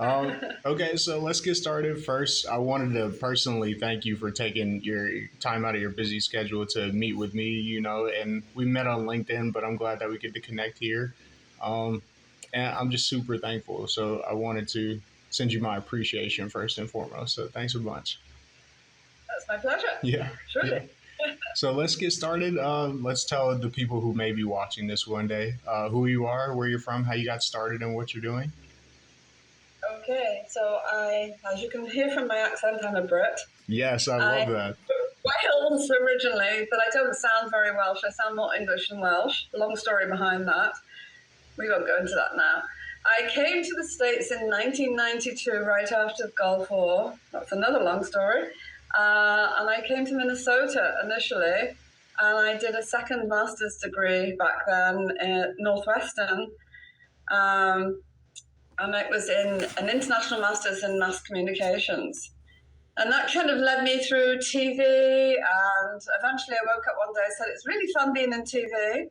Okay, so let's get started. First, I wanted to personally thank you for taking your time out of your busy schedule to meet with me, and we met on LinkedIn, but I'm glad that we get to connect here. Um, and I'm just super thankful. So I wanted to send you my appreciation first and foremost. So thanks a bunch. That's my pleasure. Yeah, Truly. yeah. So let's get started. Let's tell the people who may be watching this one day who you are, where you're from, how you got started, and what you're doing. Okay, so as you can hear from my accent, I'm a Brit. Yes, I love I'm that. Wales originally, but I don't sound very Welsh. I sound more English than Welsh. Long story behind that. We won't go into that now. I came to the States in 1992, right after the Gulf War. That's another long story. And I came to Minnesota initially, and I did a second master's degree back then at Northwestern. Um, and it was in an international master's in mass communications. And that kind of led me through TV, and eventually I woke up one day and said, it's really fun being in TV.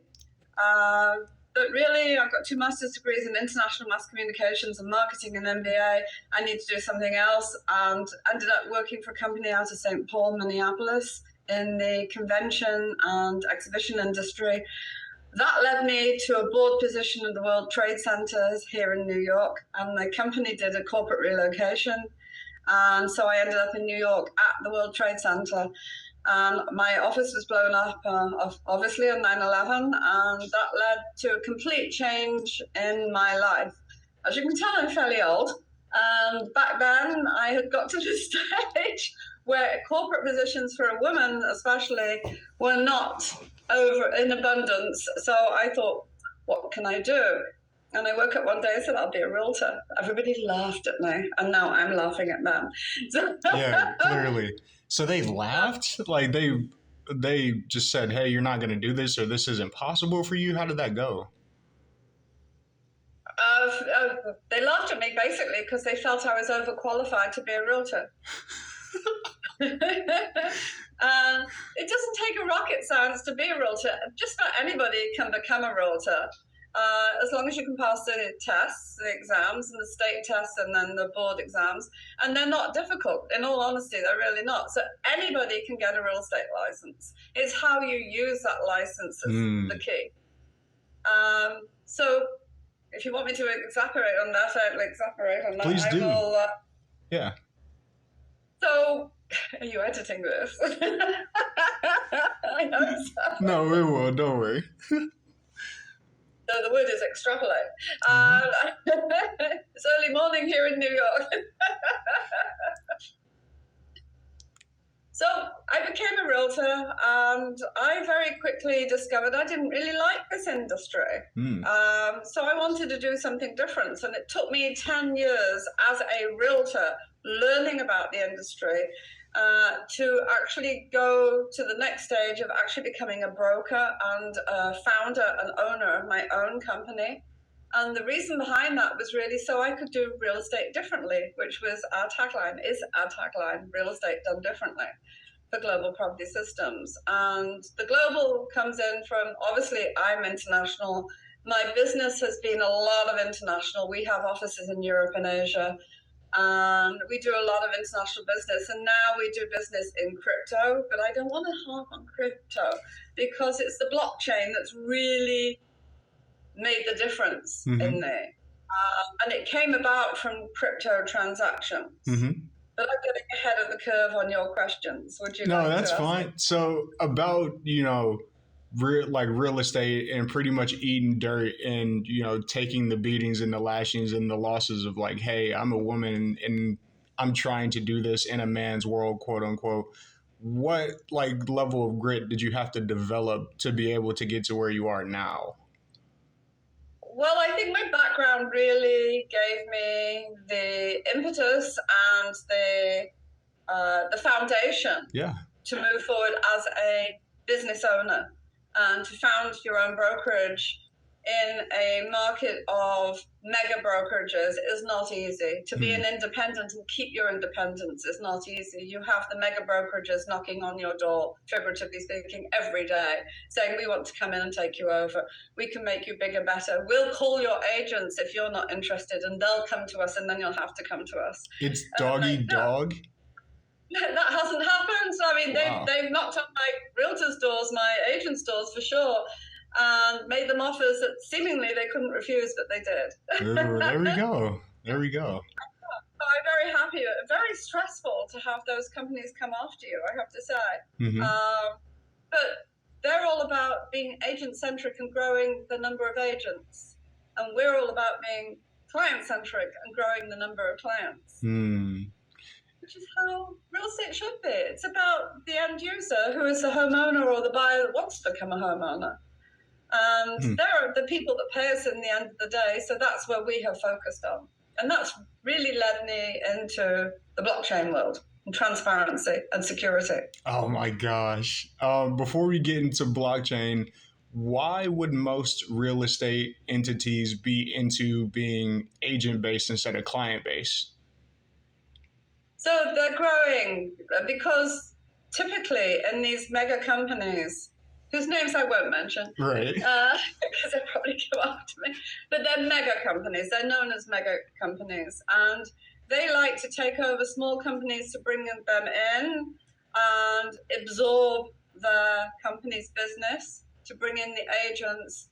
But really, I've got two master's degrees in international mass communications and marketing and MBA. I need to do something else, and ended up working for a company out of St. Paul, Minneapolis, in the convention and exhibition industry. That led me to a board position in the World Trade Centers here in New York, and the company did a corporate relocation. And so I ended up in New York at the World Trade Center. And my office was blown up, obviously, on 9/11, and that led to a complete change in my life. As you can tell, I'm fairly old. And back then, I had got to the stage where corporate positions for a woman, especially, were not over in abundance. So I thought, what can I do? And I woke up one day and said, I'll be a realtor. Everybody laughed at me, and now I'm laughing at them. So Yeah, clearly. So they laughed? Like they just said, "Hey, you're not going to do this or this isn't possible for you." How did that go? they laughed at me basically because they felt I was overqualified to be a realtor. It doesn't take a rocket science to be a realtor. Just about anybody can become a realtor. As long as you can pass the tests, the exams, and the state tests, and then the board exams. And they're not difficult. In all honesty, they're really not. So anybody can get a real estate license. It's how you use that license that's the key. So if you want me to exaggerate on that, I'll exaggerate on that. Please do. I will, yeah. So, are you editing this? I know so. No, we will. Don't worry. So the word is extrapolate. It's early morning here in New York. So I became a realtor, and I very quickly discovered I didn't really like this industry. So I wanted to do something different, and it took me 10 years as a realtor learning about the industry to actually go to the next stage of actually becoming a broker and a founder and owner of my own company. And the reason behind that was really so I could do real estate differently, which was our tagline, real estate done differently for global property systems. And the global comes in from, obviously, I'm international. My business has been a lot of international. We have offices in Europe and Asia. And we do a lot of international business, and now we do business in crypto, but I don't want to harp on crypto because it's the blockchain that's really made the difference in there. And it came about from crypto transactions. But I'm getting ahead of the curve on your questions. Would you? No, that's fine. So about real estate and pretty much eating dirt and taking the beatings and the lashings and the losses of like, hey, I'm a woman and I'm trying to do this in a man's world, quote unquote. What like level of grit did you have to develop to be able to get to where you are now? Well, I think my background really gave me the impetus and the foundation to move forward as a business owner and to found your own brokerage in a market of mega brokerages is not easy. To be an independent and keep your independence is not easy. You have the mega brokerages knocking on your door, figuratively speaking, every day, saying, we want to come in and take you over. We can make you bigger, better. We'll call your agents if you're not interested, and they'll come to us, and then you'll have to come to us. It's dog eat dog. That hasn't happened. I mean, Wow. they've knocked on my realtors' doors, my agents' doors for sure, and made them offers that seemingly they couldn't refuse, but they did. There we go. There we go. So I'm very happy. Very stressful to have those companies come after you, I have to say. Mm-hmm. But they're all about being agent-centric and growing the number of agents. And we're all about being client-centric and growing the number of clients. Which is how real estate should be. It's about the end user who is the homeowner or the buyer that wants to become a homeowner. And they're the people that pay us in the end of the day. So that's where we have focused on. And that's really led me into the blockchain world and transparency and security. Oh my gosh. Before we get into blockchain, why would most real estate entities be into being agent-based instead of client-based? So they're growing because typically in these mega companies, whose names I won't mention, right? Because they'll probably go after me, but they're mega companies. They're known as mega companies, and they like to take over small companies to bring them in and absorb the company's business, to bring in the agents,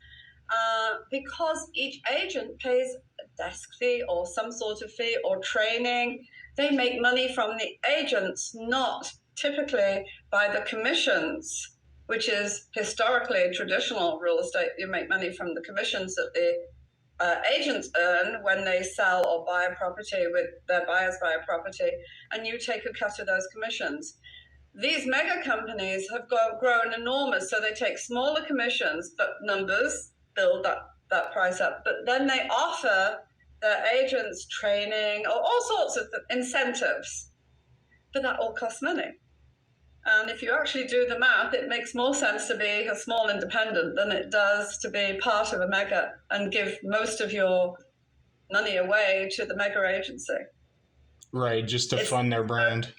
because each agent pays a desk fee or some sort of fee or training. They make money from the agents, not typically by the commissions, which is historically traditional real estate. You make money from the commissions that the agents earn when they sell or buy a property, with their buyers buy a property, and you take a cut of those commissions. These mega companies have grown enormous, so they take smaller commissions, but numbers build that price up. But then they offer their agents training or all sorts of incentives, but that all costs money. And if you actually do the math, it makes more sense to be a small independent than it does to be part of a mega and give most of your money away to the mega agency. Right, just to fund their brand.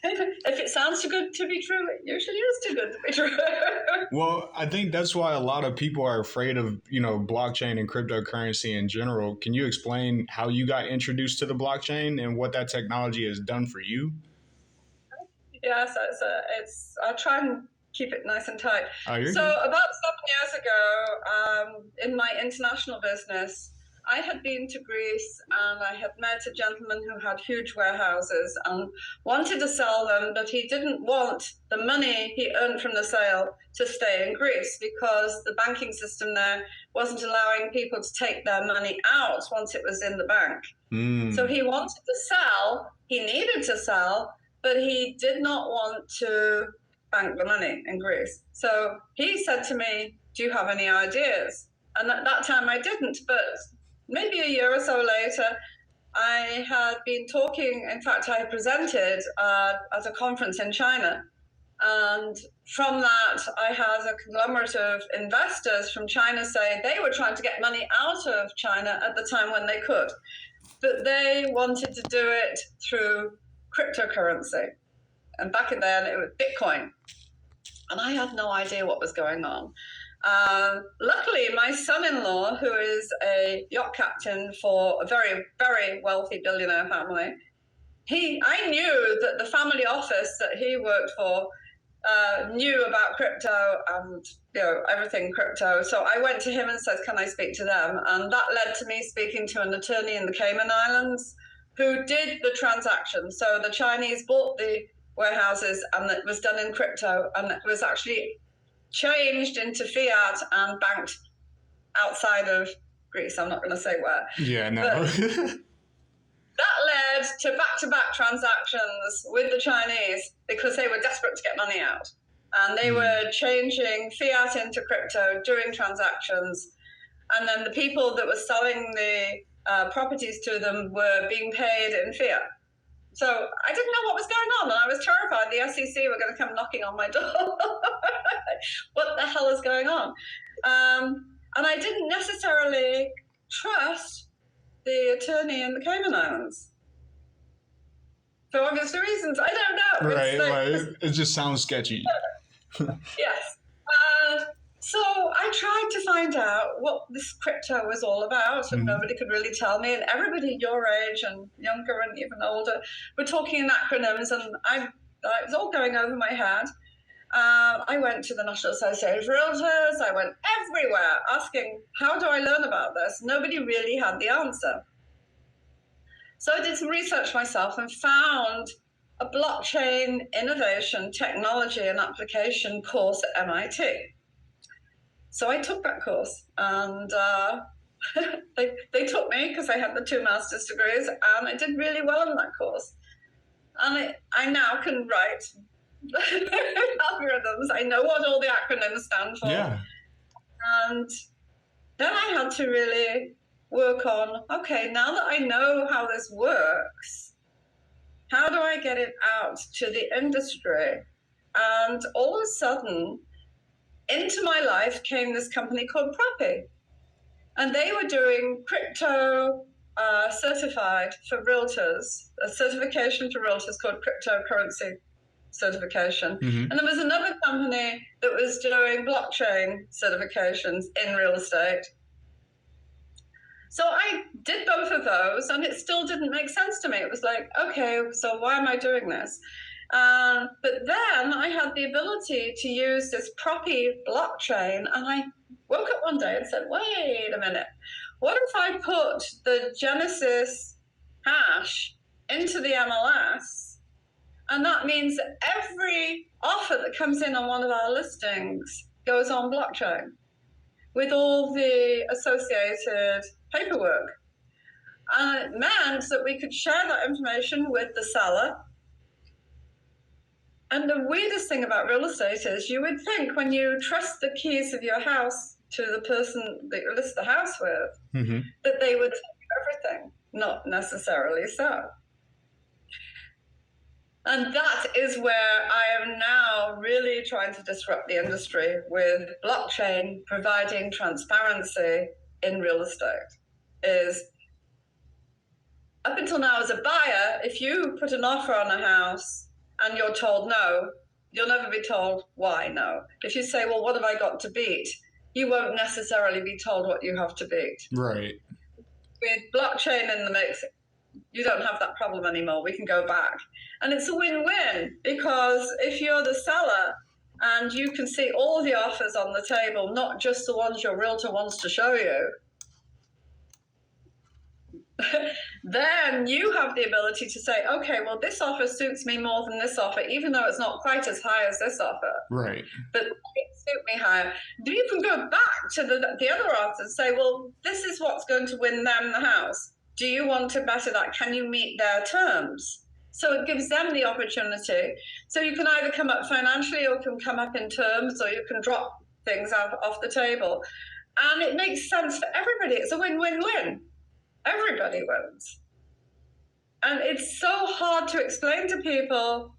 If it sounds too good to be true, it usually is too good to be true. Well, I think that's why a lot of people are afraid of, blockchain and cryptocurrency in general. Can you explain how you got introduced to the blockchain and what that technology has done for you? Yes, I'll try and keep it nice and tight. So about 7 years ago, in my international business, I had been to Greece and I had met a gentleman who had huge warehouses and wanted to sell them, but he didn't want the money he earned from the sale to stay in Greece because the banking system there wasn't allowing people to take their money out once it was in the bank. So he wanted to sell, he needed to sell, but he did not want to bank the money in Greece. So he said to me, do you have any ideas? And at that time I didn't, but maybe a year or so later, I had been talking, in fact, I presented at a conference in China. And from that, I had a conglomerate of investors from China say they were trying to get money out of China at the time when they could. But they wanted to do it through cryptocurrency. And back then, it was Bitcoin. And I had no idea what was going on. Luckily, my son-in-law, who is a yacht captain for a very, very wealthy billionaire family, I knew that the family office that he worked for knew about crypto and everything crypto. So I went to him and said, can I speak to them? And that led to me speaking to an attorney in the Cayman Islands who did the transaction. So the Chinese bought the warehouses and it was done in crypto, and it was actually changed into fiat and banked outside of Greece. I'm not going to say where. Yeah, no. That led to back-to-back transactions with the Chinese because they were desperate to get money out. And they were changing fiat into crypto, doing transactions. And then the people that were selling the properties to them were being paid in fiat. So I didn't know what was going on, and I was terrified the SEC were going to come knocking on my door. What the hell is going on? And I didn't necessarily trust the attorney in the Cayman Islands. For obvious reasons. I don't know. Right, like, it just sounds sketchy. Yes. So I tried to find out what this crypto was all about, and nobody could really tell me. And everybody your age and younger and even older were talking in acronyms, and it was all going over my head. I went to the National Association of Realtors. I went everywhere asking, how do I learn about this? Nobody really had the answer. So I did some research myself and found a blockchain innovation, technology, and application course at MIT. So I took that course, and they took me because I had the 2 master's degrees, and I did really well in that course. And I now can write algorithms. I know what all the acronyms stand for. Yeah. And then I had to really work on, okay, now that I know how this works, how do I get it out to the industry? And all of a sudden, into my life came this company called Proppy. And they were doing crypto certified for realtors, a certification for realtors called cryptocurrency certification. And there was another company that was doing blockchain certifications in real estate. So I did both of those, and it still didn't make sense to me. It was like, okay, so why am I doing this? But then I had the ability to use this Proppy blockchain, and I woke up one day and said, wait a minute, what if I put the Genesis hash into the MLS? And that means that every offer that comes in on one of our listings goes on blockchain with all the associated paperwork. And it meant that we could share that information with the seller. And the weirdest thing about real estate is you would think when you trust the keys of your house to the person that you list the house with, that they would tell you everything. Not necessarily so. And that is where I am now really trying to disrupt the industry with blockchain providing transparency in real estate. Is up until now as a buyer, if you put an offer on a house and you're told no, you'll never be told why no. If you say, well, what have I got to beat? You won't necessarily be told what you have to beat. Right. With blockchain in the mix, you don't have that problem anymore. We can go back. And it's a win-win, because if you're the seller and you can see all the offers on the table, not just the ones your realtor wants to show you, then you have the ability to say, okay, well, this offer suits me more than this offer, even though it's not quite as high as this offer. Right. But it suit me higher. You can go back to the other offer and say, well, this is what's going to win them the house. Do you want to better that? Can you meet their terms? So it gives them the opportunity. So you can either come up financially, or can come up in terms, or you can drop things off the table. And it makes sense for everybody. It's a win-win-win. Everybody wins. And it's so hard to explain to people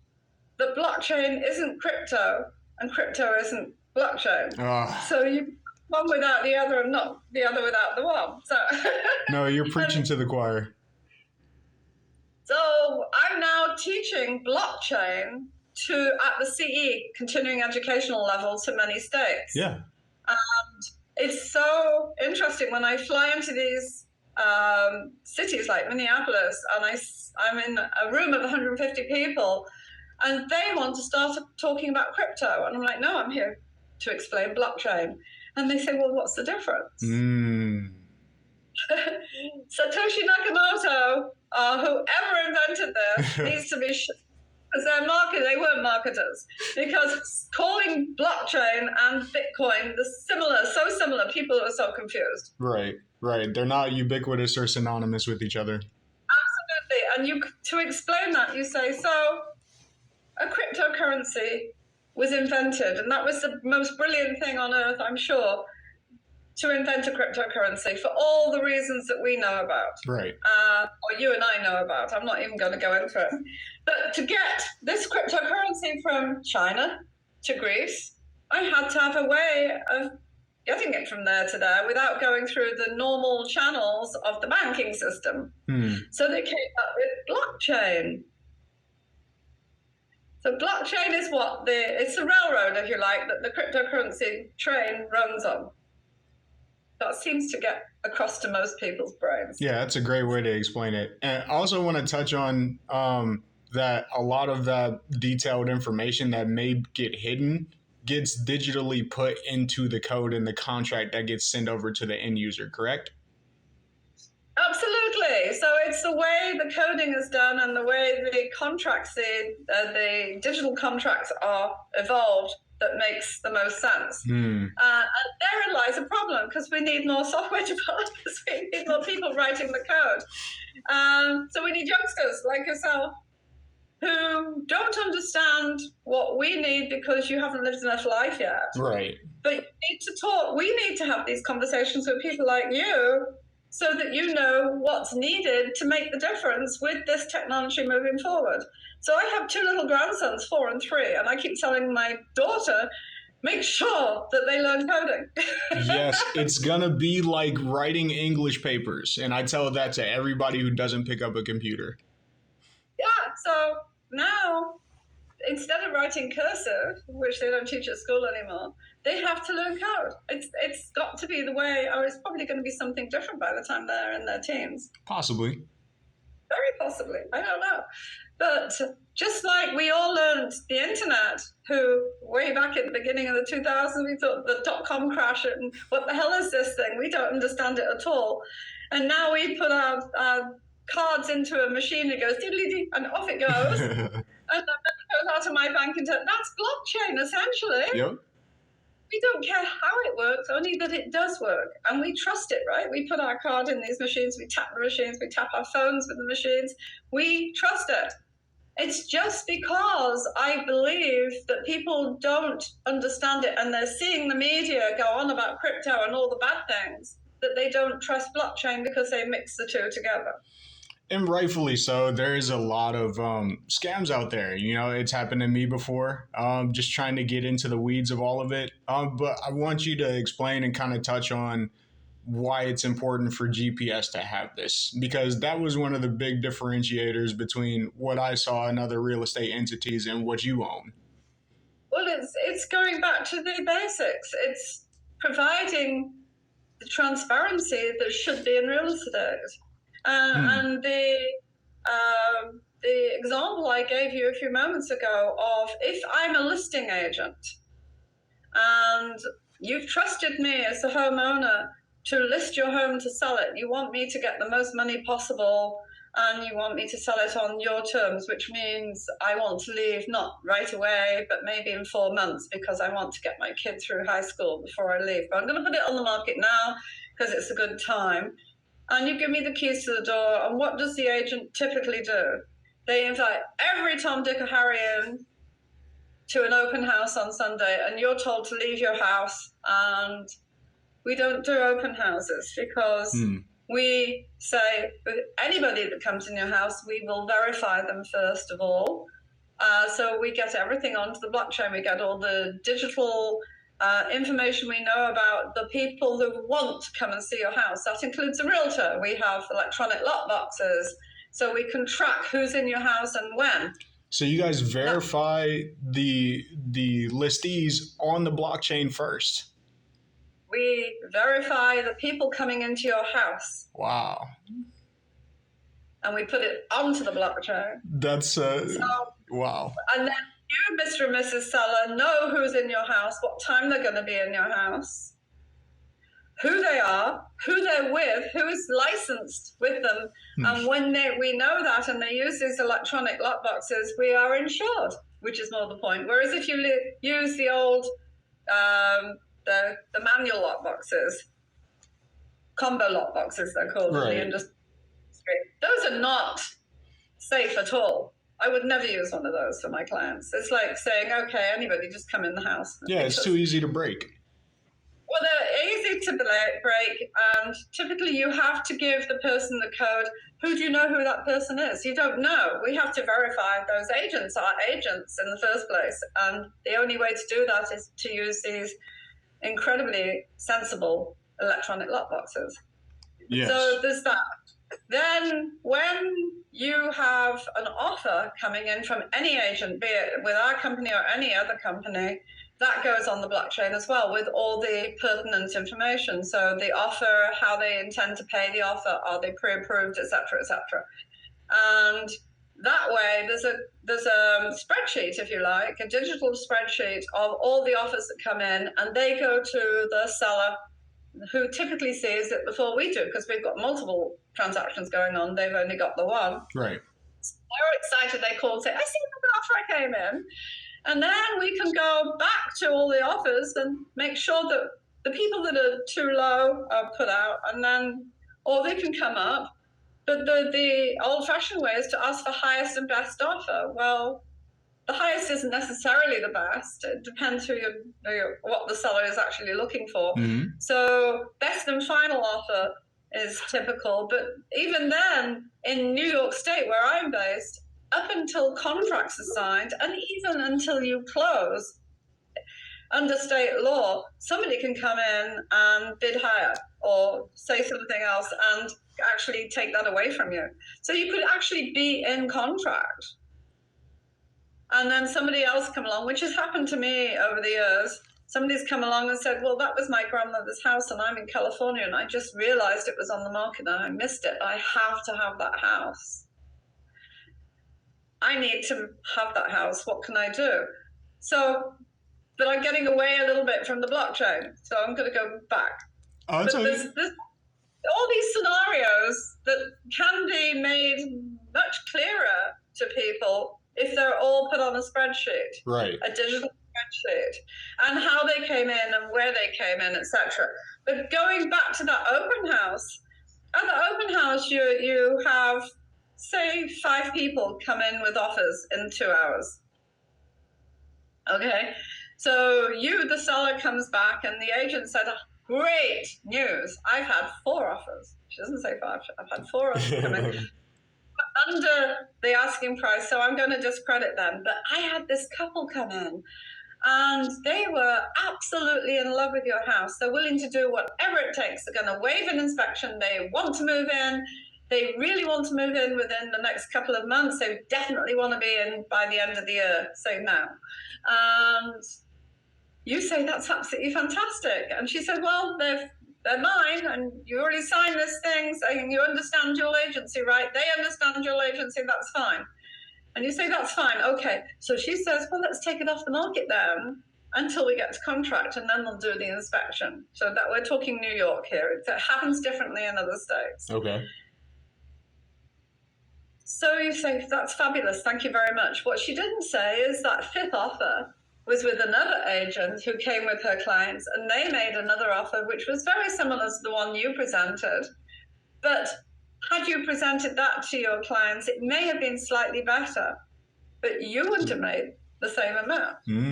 that blockchain isn't crypto and crypto isn't blockchain. So you one without the other and not the other without the one. So no, you're preaching to the choir. So I'm now teaching blockchain at the CE, continuing educational level, to many states. Yeah. And it's so interesting when I fly into these cities like Minneapolis, and I'm in a room of 150 people, and they want to start talking about crypto, and I'm like, no, I'm here to explain blockchain. And they say, well, what's the difference? Satoshi Nakamoto, whoever invented this, needs to be because they weren't marketers, because calling blockchain and Bitcoin so similar, people are so confused. Right. They're not ubiquitous or synonymous with each other. Absolutely. And to explain that, you say, so a cryptocurrency was invented, and that was the most brilliant thing on earth, I'm sure, to invent a cryptocurrency for all the reasons that we know about. Right. Or you and I know about. I'm not even going to go into it. But to get this cryptocurrency from China to Greece, I had to have a way of getting it from there to there without going through the normal channels of the banking system. So they came up with blockchain. So blockchain is it's the railroad, if you like, that the cryptocurrency train runs on. That seems to get across to most people's brains. Yeah, that's a great way to explain it. And I also want to touch on that a lot of that detailed information that may get hidden gets digitally put into the code and the contract that gets sent over to the end user, correct? Absolutely. So it's the way the coding is done and the way the contracts, the digital contracts are evolved that makes the most sense. And therein lies a problem, because we need more software developers. We need more people writing the code. So we need youngsters like yourself who don't understand what we need because you haven't lived enough life yet. Right. But you need to talk. We need to have these conversations with people like you so that you know what's needed to make the difference with this technology moving forward. So I have 2 little grandsons, 4 and 3, and I keep telling my daughter, make sure that they learn coding. Yes, it's going to be like writing English papers. And I tell that to everybody who doesn't pick up a computer. Yeah, so now, instead of writing cursive, which they don't teach at school anymore, they have to learn code. It's got to be the way, or it's probably going to be something different by the time they're in their teens. Possibly. Very possibly. I don't know. But just like we all learned the internet, who way back at the beginning of the 2000s, we thought the dot-com crash and what the hell is this thing? We don't understand it at all. And now we put our cards into a machine, it goes diddly-dee, and off it goes. And then it goes out of my bank into that's blockchain essentially. Yep. We don't care how it works, only that it does work. And we trust it, right? We put our card in these machines, we tap the machines, we tap our phones with the machines. We trust it. It's just because I believe that people don't understand it and they're seeing the media go on about crypto and all the bad things, that they don't trust blockchain because they mix the two together. And rightfully so. There is a lot of scams out there. You know, it's happened to me before, just trying to get into the weeds of all of it. But I want you to explain and kind of touch on why it's important for GPS to have this, because that was one of the big differentiators between what I saw in other real estate entities and what you own. Well, it's going back to the basics. It's providing the transparency that should be in real estate. And the example I gave you a few moments ago of if I'm a listing agent and you've trusted me as a homeowner to list your home to sell it, you want me to get the most money possible and you want me to sell it on your terms, which means I want to leave not right away, but maybe in 4 months because I want to get my kid through high school before I leave. But I'm going to put it on the market now because it's a good time. And you give me the keys to the door, and what does the agent typically do? They invite every Tom, Dick, or Harry in to an open house on Sunday, and you're told to leave your house. And we don't do open houses because we say with anybody that comes in your house, we will verify them first of all. So we get everything onto the blockchain. We get all the digital information we know about the people who want to come and see your house. That includes a realtor. We have electronic lock boxes, so we can track who's in your house and when. So you guys verify the listees on the blockchain first? We verify the people coming into your house. Wow. And we put it onto the blockchain. That's wow. And then you, Mr. and Mrs. Seller, know who's in your house, what time they're going to be in your house, who they are, who they're with, who is licensed with them. And when we know that and they use these electronic lock boxes, we are insured, which is more the point. Whereas if you use the old, the manual lock boxes, combo lock boxes they're called in the industry, those are not safe at all. I would never use one of those for my clients. It's like saying, okay, anybody just come in the house. Yeah, it's too easy to break. Well, they're easy to break, and typically you have to give the person the code. Who do you know who that person is? You don't know. We have to verify those agents are agents in the first place, and the only way to do that is to use these incredibly sensible electronic lockboxes. Yes. So there's that. Then when you have an offer coming in from any agent, be it with our company or any other company, that goes on the blockchain as well with all the pertinent information. So the offer, how they intend to pay the offer, are they pre-approved, et cetera, et cetera. And that way, there's a spreadsheet, if you like, a digital spreadsheet of all the offers that come in, and they go to the seller, who typically sees it before we do, because we've got multiple transactions going on. They've only got the one. Right. So they're excited. They call and say, I see the offer came in. And then we can go back to all the offers and make sure that the people that are too low are put out, and then, or they can come up. But the old-fashioned way is to ask for highest and best offer. Well, the highest isn't necessarily the best. It depends what the seller is actually looking for. Mm-hmm. So best and final offer is typical. But even then, in New York State, where I'm based, up until contracts are signed, and even until you close, under state law, somebody can come in and bid higher or say something else and actually take that away from you. So you could actually be in contract, and then somebody else come along, which has happened to me over the years. Somebody's come along and said, well, that was my grandmother's house and I'm in California and I just realized it was on the market and I missed it. I have to have that house. I need to have that house. What can I do? So, but I'm getting away a little bit from the blockchain. So I'm going to go back. But there's all these scenarios that can be made much clearer to people if they're all put on a spreadsheet, right? A digital spreadsheet, and how they came in and where they came in, etc. But going back to that open house, at the open house, you have, say, 5 people come in with offers in 2 hours. Okay, so you, the seller, comes back and the agent said, great news, I've had 4 offers. She doesn't say 5, I've had 4 offers come in. Under the asking price, so I'm going to discredit them. But I had this couple come in and they were absolutely in love with your house. They're willing to do whatever it takes. They're going to waive an inspection. They want to move in. They really want to move in within the next couple of months. They definitely want to be in by the end of the year, say now. And you say, that's absolutely fantastic. And she said, well, they're mine, and you already signed this thing, saying you understand dual agency, right? They understand dual agency, that's fine. And you say, that's fine, okay. So she says, well, let's take it off the market then until we get to contract, and then they'll do the inspection. So that we're talking New York here. It happens differently in other states. Okay. So you say, that's fabulous, thank you very much. What she didn't say is that 5th offer was with another agent who came with her clients, and they made another offer which was very similar to the one you presented. But had you presented that to your clients, it may have been slightly better, but you wouldn't have made the same amount. Because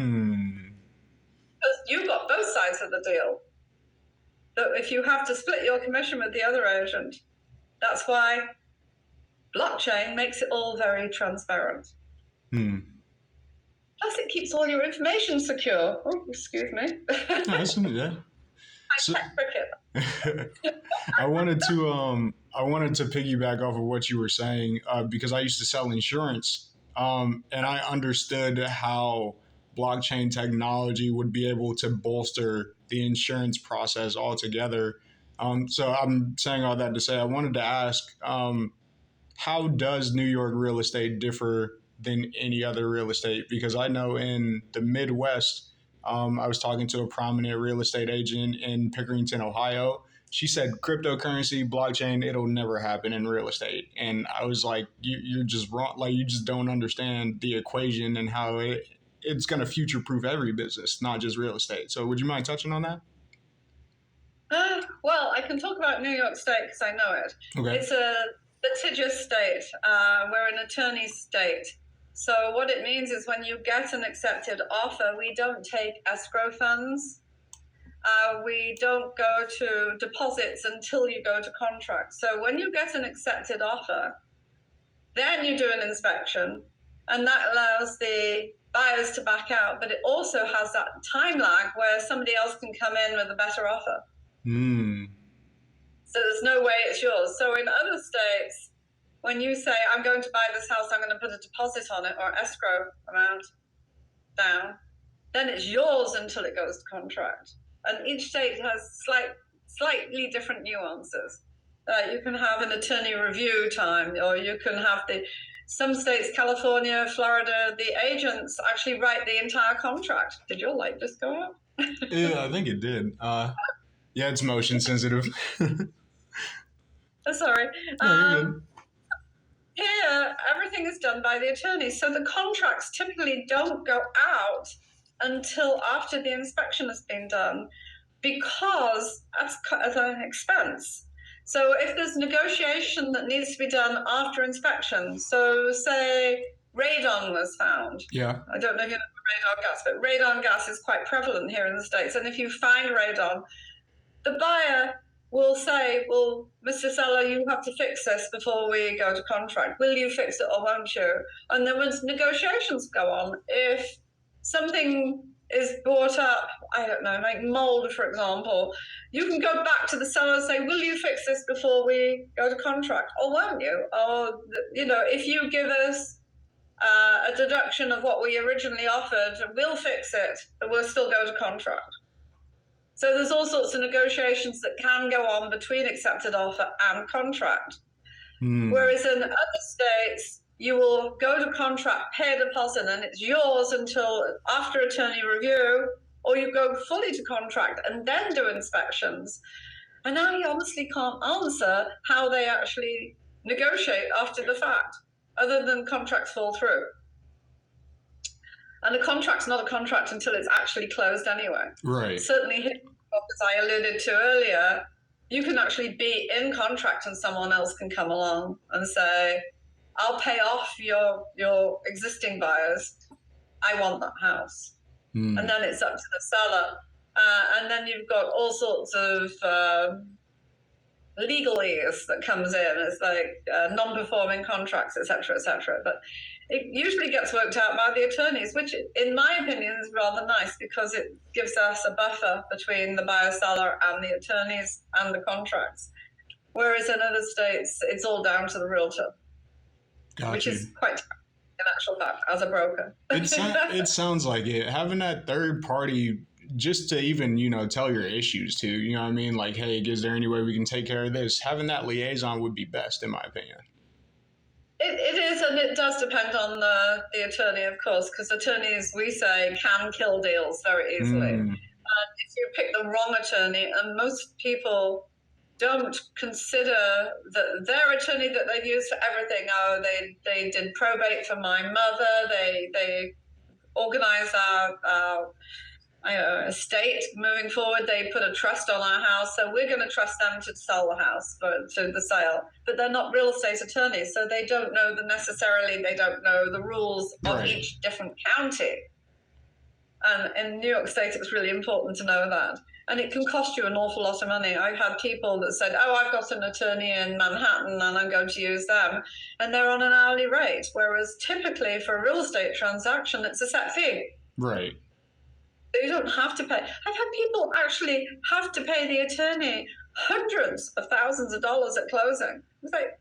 you got both sides of the deal. So if you have to split your commission with the other agent, that's why blockchain makes it all very transparent. Plus, it keeps all your information secure. Oh, excuse me. Yeah. So, I wanted to piggyback off of what you were saying because I used to sell insurance, and I understood how blockchain technology would be able to bolster the insurance process altogether. So I'm saying all that to say I wanted to ask, how does New York real estate differ than any other real estate? Because I know in the Midwest, I was talking to a prominent real estate agent in Pickerington, Ohio. She said cryptocurrency, blockchain, it'll never happen in real estate. And I was like, you're just wrong. Like, you just don't understand the equation and how it's going to future-proof every business, not just real estate. So would you mind touching on that? Well, I can talk about New York State because I know it. Okay. It's a litigious state. We're an attorney state. So what it means is when you get an accepted offer, we don't take escrow funds. We don't go to deposits until you go to contract. So when you get an accepted offer, then you do an inspection, and that allows the buyers to back out, but it also has that time lag where somebody else can come in with a better offer. So there's no way it's yours. So in other states, when you say, I'm going to buy this house, I'm going to put a deposit on it or escrow amount down, then it's yours until it goes to contract. And each state has slightly different nuances. You can have an attorney review time, or you can have some states, California, Florida, the agents actually write the entire contract. Did your light just go out? Yeah, I think it did. Yeah, it's motion sensitive. Sorry. No, you're good. Here, everything is done by the attorney. So the contracts typically don't go out until after the inspection has been done, because that's an expense. So if there's negotiation that needs to be done after inspection, so say radon was found. Yeah. I don't know if you know radon gas, but radon gas is quite prevalent here in the States. And if you find radon, the buyer will say, well, Mr. Seller, you have to fix this before we go to contract. Will you fix it or won't you? And then once negotiations go on, if something is brought up, I don't know, like mold, for example, you can go back to the seller and say, will you fix this before we go to contract? Or won't you? Or, if you give us a deduction of what we originally offered, we'll fix it, but we'll still go to contract. So there's all sorts of negotiations that can go on between accepted offer and contract. Whereas in other states, you will go to contract, pay a deposit, and it's yours until after attorney review, or you go fully to contract and then do inspections. And I honestly can't answer how they actually negotiate after the fact, other than contracts fall through. And a contract's not a contract until it's actually closed anyway. Right. Certainly, as I alluded to earlier, you can actually be in contract and someone else can come along and say, I'll pay off your existing buyers. I want that house. And then it's up to the seller. And then you've got all sorts of legalese that comes in. It's like non-performing contracts, et cetera, but it usually gets worked out by the attorneys, which in my opinion is rather nice, because it gives us a buffer between the buyer seller and the attorneys and the contracts. Whereas in other states, it's all down to the realtor, which is quite in actual fact as a broker. It sounds like it. Having that third party just to even, tell your issues to, you know what I mean? Like, hey, is there any way we can take care of this? Having that liaison would be best, in my opinion. It is, and it does depend on the attorney, of course, because attorneys, we say, can kill deals very easily. And if you pick the wrong attorney, and most people don't consider that their attorney that they've used for everything, they did probate for my mother, they organize our estate moving forward, they put a trust on our house, so we're going to trust them to sell the house to the sale. But they're not real estate attorneys, so they don't know the rules of each different county. And in New York State, it's really important to know that. And it can cost you an awful lot of money. I've had people that said, I've got an attorney in Manhattan and I'm going to use them. And they're on an hourly rate, whereas typically for a real estate transaction, it's a set fee. Right. You don't have to pay. I've had people actually have to pay the attorney hundreds of thousands of dollars at closing. It's like,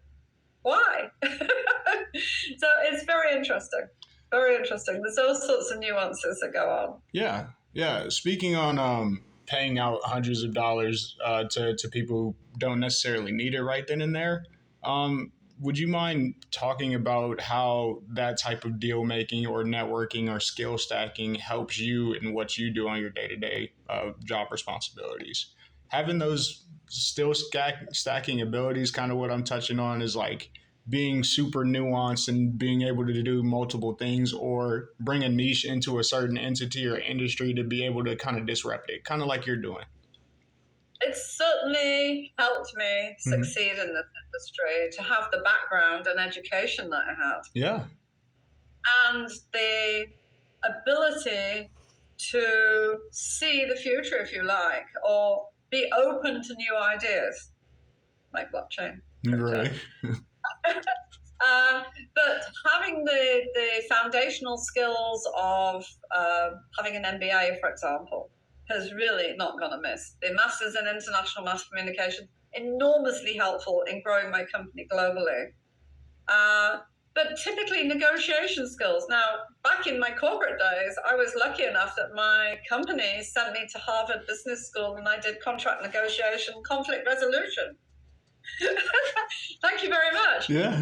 why? So it's very interesting. Very interesting. There's all sorts of nuances that go on. Yeah. Yeah. Speaking on paying out hundreds of dollars to people who don't necessarily need it right then and there, would you mind talking about how that type of deal making or networking or skill stacking helps you in what you do on your day-to-day job responsibilities? Having those still stacking abilities, kind of what I'm touching on, is like being super nuanced and being able to do multiple things or bring a niche into a certain entity or industry to be able to kind of disrupt it, kind of like you're doing. It's certainly helped me succeed in this industry, to have the background and education that I have. Yeah. And the ability to see the future, if you like, or be open to new ideas, like blockchain. Right. But having the the foundational skills of having an MBA, for example, has really not gone amiss. The Masters in International Mass Communication, enormously helpful in growing my company globally. But typically negotiation skills. Now, back in my corporate days, I was lucky enough that my company sent me to Harvard Business School and I did contract negotiation, conflict resolution. Thank you very much. Yeah.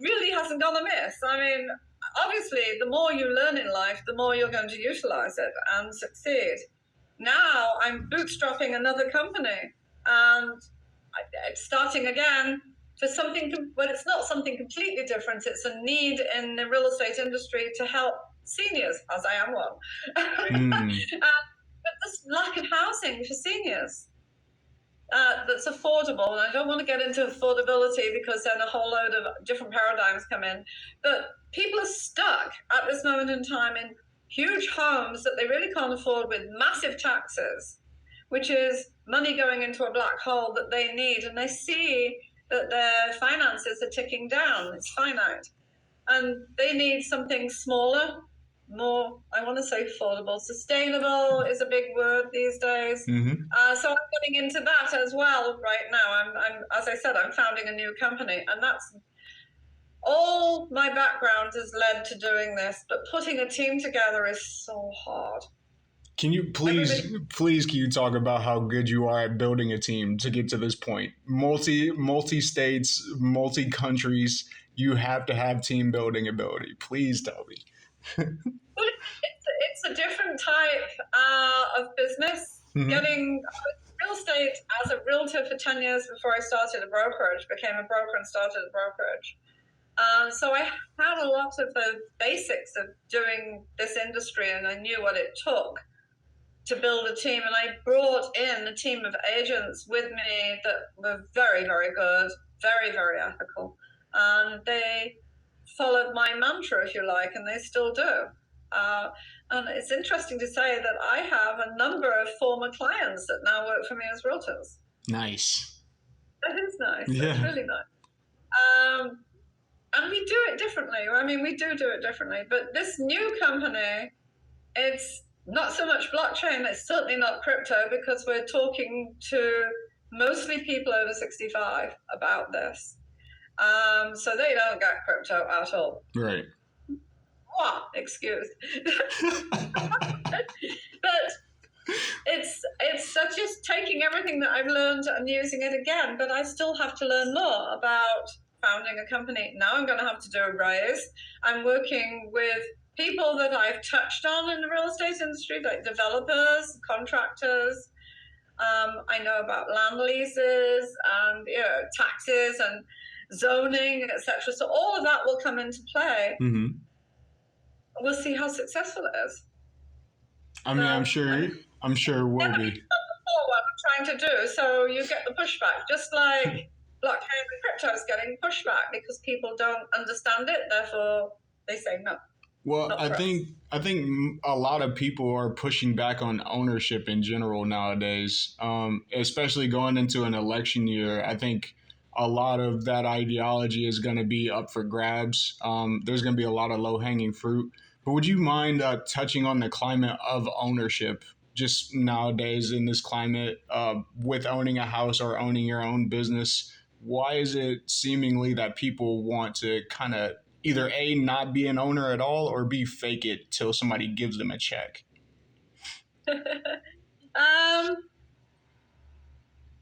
Really hasn't gone amiss. I mean, obviously, the more you learn in life, the more you're going to utilize it and succeed. Now I'm bootstrapping another company and it's starting again for something, but it's not something completely different. It's a need in the real estate industry to help seniors, as I am one. But this lack of housing for seniors that's affordable, and I don't want to get into affordability because then a whole load of different paradigms come in, but people are stuck at this moment in time in huge homes that they really can't afford with massive taxes, which is money going into a black hole that they need, and they see that their finances are ticking down. It's finite. And they need something smaller, more, I want to say affordable. Sustainable is a big word these days. So I'm getting into that as well right now. I'm as I said, I'm founding a new company, and that's all my background has led to doing this, but putting a team together is so hard. Can you please can you talk about how good you are at building a team to get to this point? Multi states, multi countries, you have to have team building ability. Please tell me. Well, it's a different type of business. Getting real estate as a realtor for 10 years before I started a brokerage, became a broker and started a brokerage. So I had a lot of the basics of doing this industry, and I knew what it took to build a team. And I brought in a team of agents with me that were very, very good, very, very ethical. And they followed my mantra, if you like, and they still do. And it's interesting to say that I have a number of former clients that now work for me as realtors. Nice. That is nice. Yeah. It's really nice. And we do it differently. I mean, we do it differently. But this new company, it's not so much blockchain. It's certainly not crypto, because we're talking to mostly people over 65 about this. So they don't get crypto at all. Right. Oh, excuse. But it's just taking everything that I've learned and using it again. But I still have to learn more about founding a company. Now I'm going to have to do a raise. I'm working with people that I've touched on in the real estate industry, like developers, contractors. I know about land leases and taxes and zoning, etc. So all of that will come into play. We'll see how successful it is. I mean, I'm sure it will be. What I'm trying to do, so you get the pushback, just like blockchain and crypto is getting pushback because people don't understand it, therefore they say no. Well, I think a lot of people are pushing back on ownership in general nowadays, especially going into an election year. I think a lot of that ideology is going to be up for grabs. There's going to be a lot of low-hanging fruit. But would you mind touching on the climate of ownership just nowadays in this climate with owning a house or owning your own business? Why is it seemingly that people want to kind of either A, not be an owner at all, or B, fake it till somebody gives them a check?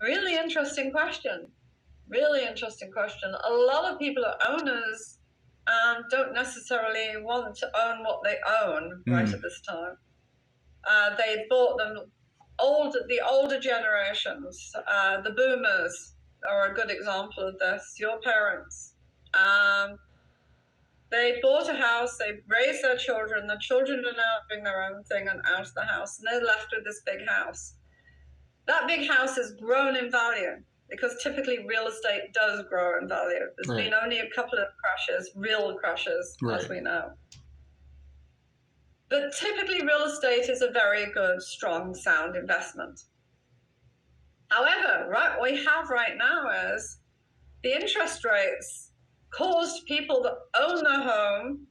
Really interesting question. Really interesting question. A lot of people are owners and don't necessarily want to own what they own right at this time. They bought them the older generations, the boomers are a good example of this, your parents. They bought a house, they raised their children, the children are now doing their own thing and out of the house, and they're left with this big house. That big house has grown in value because typically real estate does grow in value. There's been only a couple of crashes, real crashes, as we know. But typically real estate is a very good, strong, sound investment. However, what we have right now is the interest rates caused people that own their home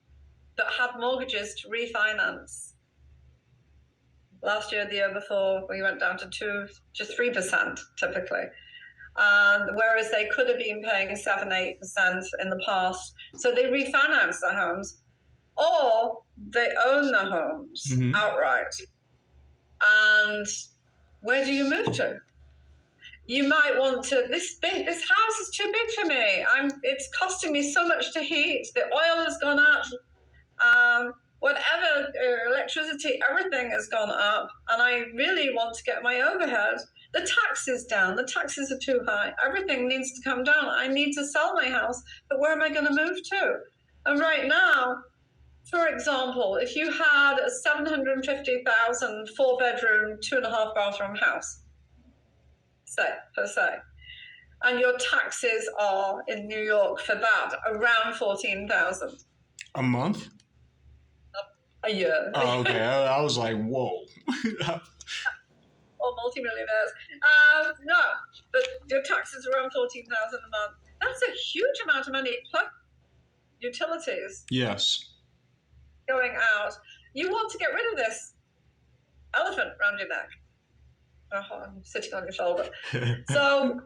that had mortgages to refinance. Last year, the year before, we went down to 3% typically. Whereas they could have been paying 7-8% in the past. So they refinance their homes, or they own their homes outright. And where do you move to? You might want to, this house is too big for me. It's costing me so much to heat. The oil has gone up. Whatever, electricity, everything has gone up. And I really want to get my overhead. The tax is down. The taxes are too high. Everything needs to come down. I need to sell my house, but where am I going to move to? And right now, for example, if you had a $750,000 4-bedroom, 2.5 bathroom house, per se, and your taxes are in New York for that around $14,000 a month. A year. Oh, okay. I was like, whoa. Or multimillionaires. No, but your taxes are around $14,000 a month. That's a huge amount of money. Plus utilities. Yes. Going out. You want to get rid of this elephant around your neck. Oh, I'm sitting on your shoulder. So,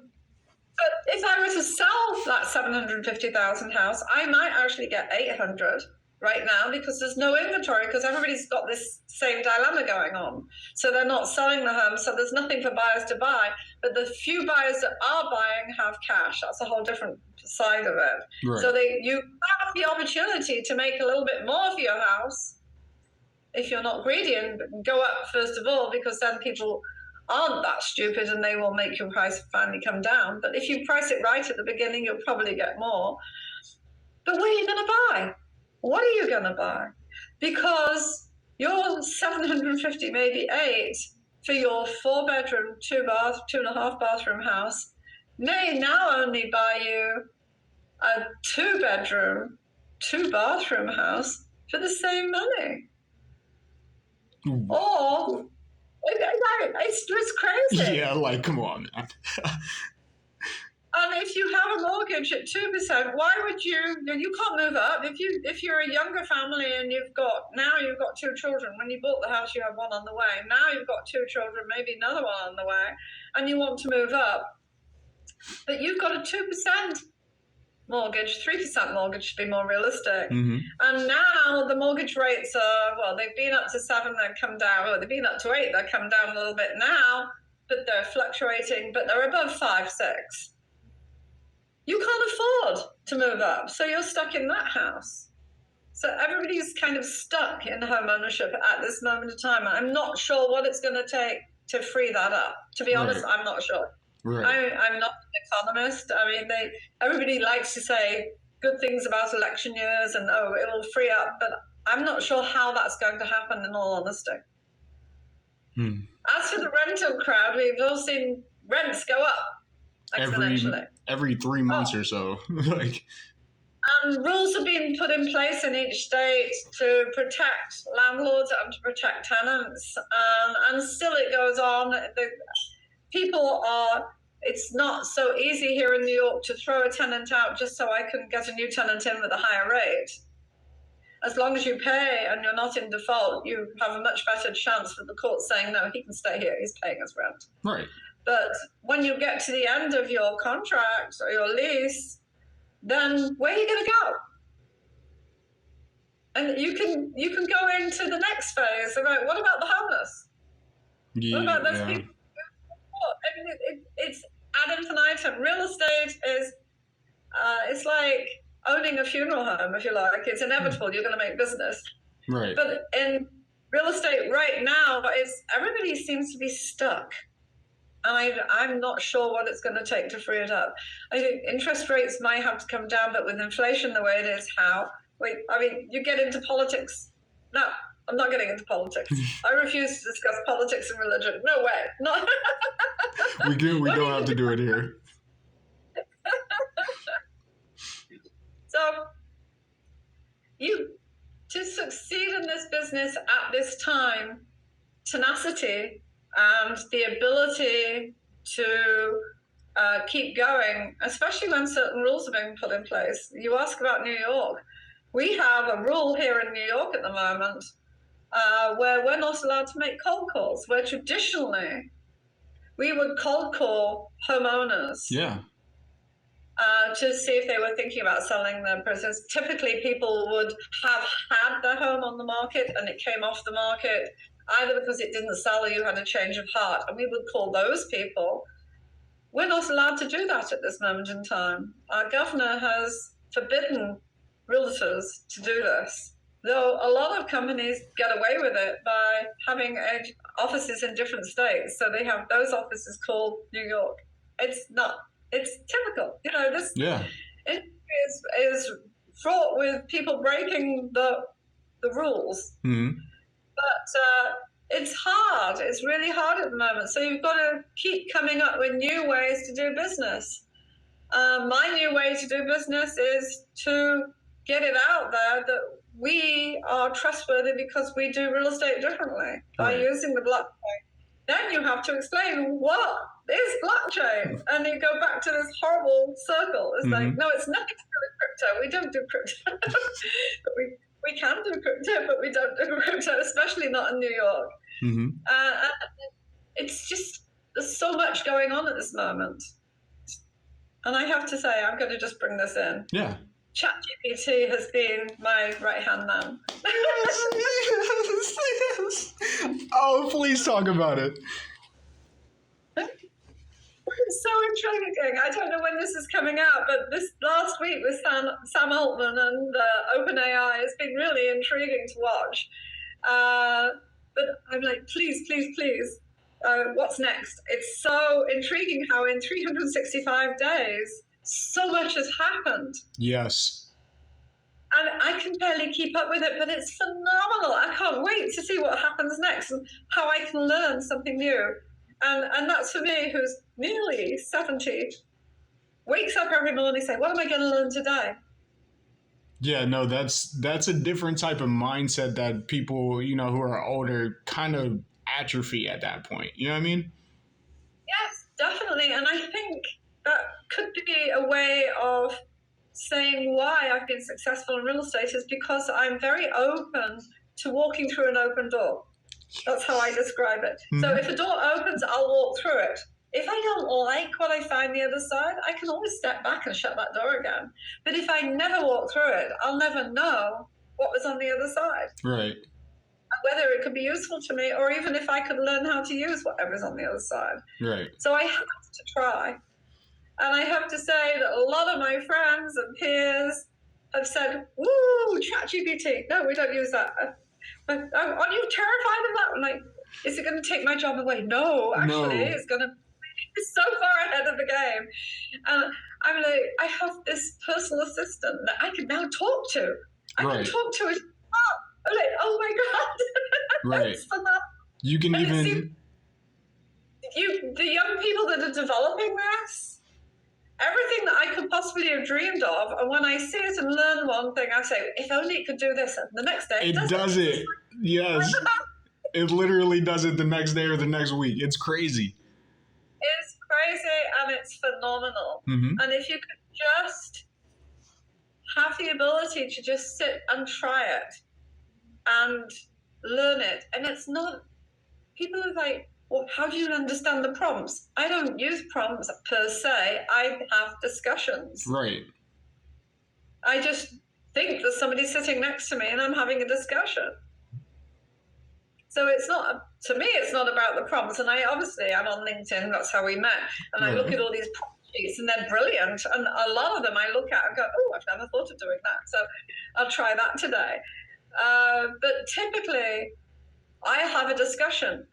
but if I were to sell that $750,000 house, I might actually get $800,000 right now because there's no inventory, because everybody's got this same dilemma going on. So they're not selling the home, so there's nothing for buyers to buy. But the few buyers that are buying have cash. That's a whole different side of it. Right. So you have the opportunity to make a little bit more for your house if you're not greedy, and go up first of all, because then people aren't that stupid and they will make your price finally come down. But if you price it right at the beginning, you'll probably get more. But what are you going to buy? What are you going to buy? Because your 750, maybe 8 for your 4-bedroom, 2.5 bathroom house may now only buy you a 2-bedroom, 2-bathroom house for the same money. Ooh. Or it's crazy. Yeah, like, come on, man. And if you have a mortgage at 2%, why would you can't move up. If you're a younger family and you've got 2 children. When you bought the house, you had one on the way. Now you've got 2 children, maybe another one on the way, and you want to move up. But you've got a 2% mortgage, 3% mortgage to be more realistic. Mm-hmm. And now the mortgage rates are, they've been up to 7, they've come down, or they've been up to 8, they've come down a little bit now, but they're fluctuating, but they're above 5, 6. You can't afford to move up, so you're stuck in that house. So everybody's kind of stuck in home ownership at this moment of time. I'm not sure what it's going to take to free that up. To be honest, I'm not sure. Right. I'm not an economist. I mean, everybody likes to say good things about election years and, it'll free up, but I'm not sure how that's going to happen, in all honesty. As for the rental crowd, we've all seen rents go up exponentially. Every 3 months or so. Like, rules have been put in place in each state to protect landlords and to protect tenants, and still it goes on. It's not so easy here in New York to throw a tenant out just so I can get a new tenant in with a higher rate. As long as you pay and you're not in default, you have a much better chance for the court saying, no, he can stay here, he's paying his rent. Right. But when you get to the end of your contract or your lease, then where are you going to go? And you can go into the next phase about, what about the homeless? Yeah, what about those people? I mean, it's ad infinitum. Real estate is, it's like owning a funeral home, if you like. It's inevitable. You're going to make business. Right. But in real estate right now, everybody seems to be stuck. And I'm not sure what it's going to take to free it up. I think interest rates might have to come down, but with inflation the way it is, you get into politics. No, I'm not getting into politics. I refuse to discuss politics and religion. No way. Not. We don't have to do it here. So, to succeed in this business at this time, tenacity and the ability to keep going, especially when certain rules are being put in place. You ask about New York. We have a rule here in New York at the moment where we're not allowed to make cold calls, where traditionally we would cold call homeowners. Yeah. To see if they were thinking about selling their business. Typically, people would have had their home on the market and it came off the market, either because it didn't sell or you had a change of heart. And we would call those people. We're not allowed to do that at this moment in time. Our governor has forbidden realtors to do this, though a lot of companies get away with it by having offices in different states. So they have those offices called New York. It's typical. This industry is fraught with people breaking the rules. Mm-hmm. But it's hard. It's really hard at the moment. So you've got to keep coming up with new ways to do business. My new way to do business is to get it out there that we are trustworthy because we do real estate differently by using the blockchain. Then you have to explain what is blockchain, and you go back to this horrible circle. It's like, no, it's nothing to do with crypto. We don't do crypto. But we can do crypto, but we don't do crypto, especially not in New York. Mm-hmm. It's just, there's so much going on at this moment. And I have to say, I'm going to just bring this in. Yeah. ChatGPT has been my right-hand man. Yes. Oh, please talk about it. It's so intriguing. I don't know when this is coming out, but this last week with Sam Altman and OpenAI has been really intriguing to watch. But I'm like, please, what's next? It's so intriguing how in 365 days, so much has happened. Yes. And I can barely keep up with it, but it's phenomenal. I can't wait to see what happens next and how I can learn something new. And that's for me, who's nearly 70, wakes up every morning and say, what am I going to learn today? Yeah, no, that's a different type of mindset that people, who are older kind of atrophy at that point. You know what I mean? Yes, definitely. And I think that could be a way of saying why I've been successful in real estate is because I'm very open to walking through an open door. That's how I describe it. Mm-hmm. So if a door opens, I'll walk through it. If I don't like what I find the other side, I can always step back and shut that door again. But if I never walk through it, I'll never know what was on the other side. Right. Whether it could be useful to me or even if I could learn how to use whatever's on the other side. Right. So I have to try. And I have to say that a lot of my friends and peers have said, woo, ChatGPT. No, we don't use that. But are you terrified of that? I'm like, is it going to take my job away? No, actually, it's going to be so far ahead of the game. And I'm like, I have this personal assistant that I can now talk to. I can talk to it. I'm like, oh my God. Right. You can even... the young people that are developing this, everything that I could possibly have dreamed of, and when I see it and learn one thing, I say, if only it could do this, and the next day it does it. Yes. It literally does it the next day or the next week. It's crazy. It's crazy, and it's phenomenal. Mm-hmm. And if you could just have the ability to just sit and try it and learn it, and it's not, people are like, well, how do you understand the prompts? I don't use prompts per se. I have discussions. Right. I just think there's somebody sitting next to me and I'm having a discussion. So it's not, to me, it's not about the prompts. And I'm on LinkedIn, that's how we met. And I look at all these prompt sheets and they're brilliant. And a lot of them I look at and go, oh, I've never thought of doing that. So I'll try that today. But typically I have a discussion.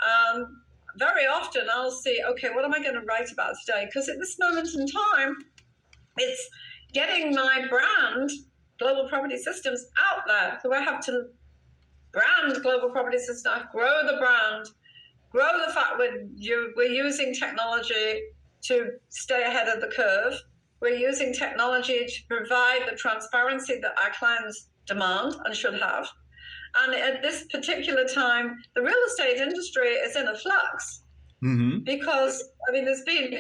Very often I'll see, okay, what am I going to write about today? Because at this moment in time, it's getting my brand, Global Property Systems, out there. So I have to brand Global Property Systems, grow the brand, grow the fact we're using technology to stay ahead of the curve. We're using technology to provide the transparency that our clients demand and should have. And at this particular time, the real estate industry is in a flux. Mm-hmm. Because, I mean,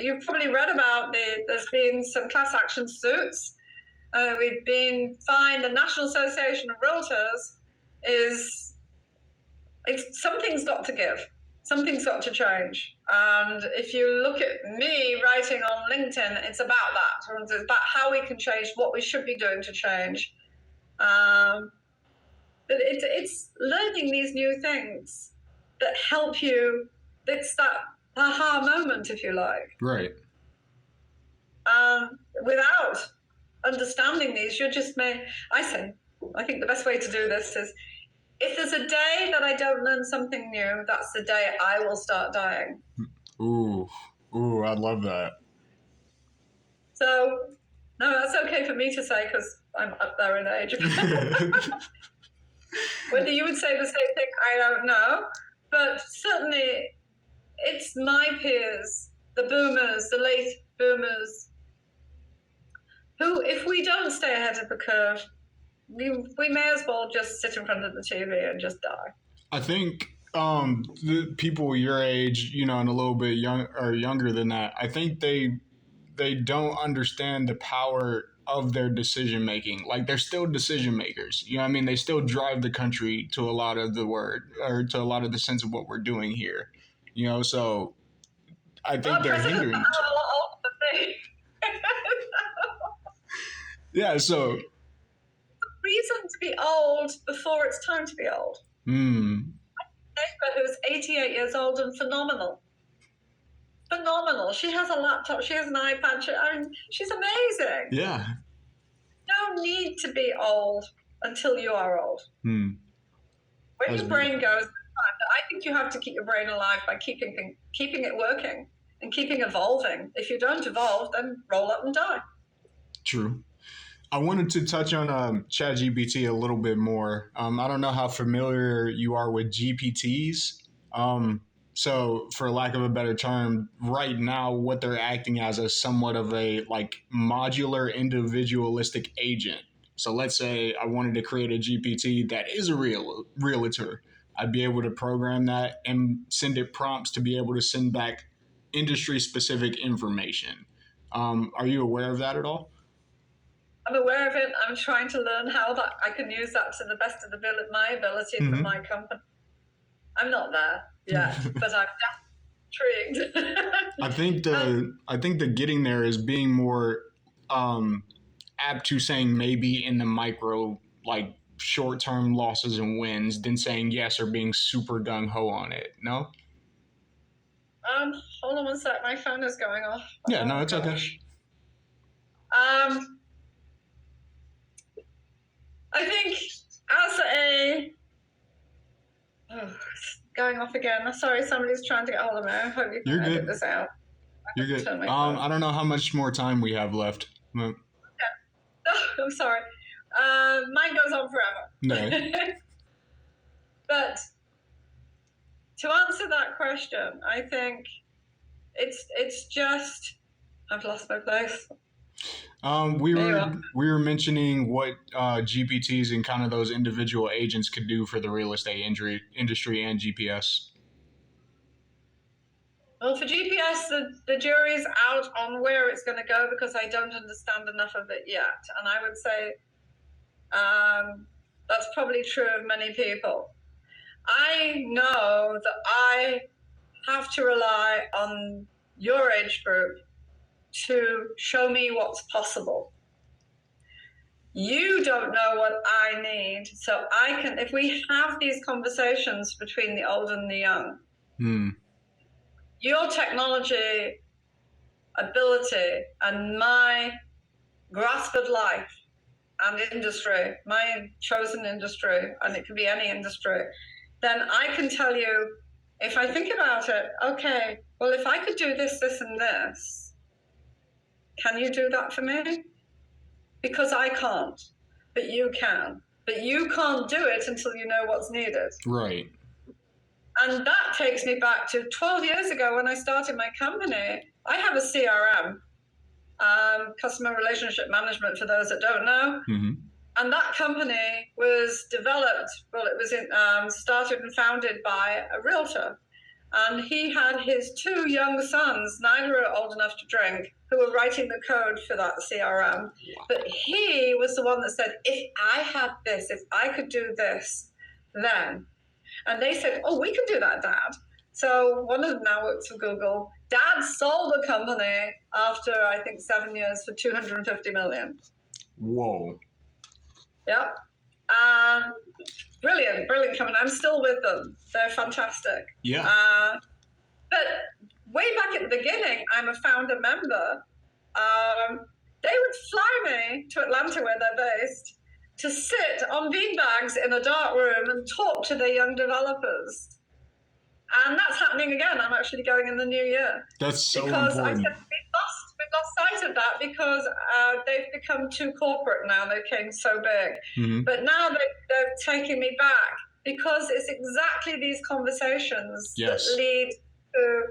you've probably read about there's been some class action suits. We've been fined. The National Association of Realtors something's got to give. Something's got to change. And if you look at me writing on LinkedIn, it's about that. It's about how we can change, what we should be doing to change. But it's learning these new things that help you. It's that aha moment, if you like. Right. Without understanding these, I think the best way to do this is, if there's a day that I don't learn something new, that's the day I will start dying. Ooh, I love that. So, no, that's okay for me to say because I'm up there in age. Whether you would say the same thing, I don't know. But certainly, it's my peers, the boomers, the late boomers, who, if we don't stay ahead of the curve, we may as well just sit in front of the TV and just die. I think the people your age, and a little bit younger than that, I think they don't understand the power of their decision making. Like, they're still decision makers. You know what I mean? They still drive the country to a lot of to a lot of the sense of what we're doing here. So I think they're hindering themselves. Yeah, so reason to be old before it's time to be old. Neighbor who's 88 years old and phenomenal. She has a laptop, she has an iPad, she's amazing. Yeah. You don't need to be old until you are old. When your brain goes, I think you have to keep your brain alive by keeping it working and keeping evolving. If you don't evolve, then roll up and die. True. I wanted to touch on ChatGPT a little bit more. I don't know how familiar you are with GPTs. So, for lack of a better term, right now, what they're acting as is somewhat of a modular individualistic agent. So let's say I wanted to create a GPT that is a realtor. I'd be able to program that and send it prompts to be able to send back industry-specific information. Are you aware of that at all? I'm aware of it. I'm trying to learn how that I can use that to the best of my ability for my company. I'm not there yet, but I'm intrigued. I think the getting there is being more apt to saying maybe in the micro, short-term losses and wins, than saying yes or being super gung-ho on it. No? Hold on one sec. My phone is going off. Yeah, no, it's okay. I think it's going off again. I'm sorry, somebody's trying to get hold of me. I hope you can edit this out. You're good. I don't know how much more time we have left. Okay. Oh, I'm sorry. Mine goes on forever. No. But to answer that question, I think it's just I've lost my place. We were mentioning what GPTs and kind of those individual agents could do for the real estate industry and GPS. Well, for GPS, the jury's out on where it's going to go because I don't understand enough of it yet. And I would say that's probably true of many people. I know that I have to rely on your age group to show me what's possible. You don't know what I need, so I can, if we have these conversations between the old and the young, your technology ability and my grasp of life and industry, my chosen industry, and it can be any industry, then I can tell you, if I think about it, okay, well, if I could do this, this, and this, can you do that for me? Because I can't, but you can. But you can't do it until you know what's needed. Right. And that takes me back to 12 years ago when I started my company. I have a CRM, customer relationship management, for those that don't know. And that company was developed, it was started and founded by a realtor. And he had his two young sons, neither are old enough to drink, who were writing the code for that CRM. But he was the one that said, if I had this, if I could do this, then. And they said, oh, we can do that, Dad. So one of them now works for Google. Dad sold the company after, I think, 7 years for $250 million. Whoa. Yep. Brilliant company. I'm still with them. They're fantastic. Yeah. But way back at the beginning, I'm a founder member. They would fly me to Atlanta, where they're based, to sit on beanbags in a dark room and talk to their young developers. And that's happening again. I'm actually going in the new year. That's so because important. I said, we've lost sight of that because they've become too corporate now. They became so big. Mm-hmm. But now they're taking me back because it's exactly these conversations that lead to,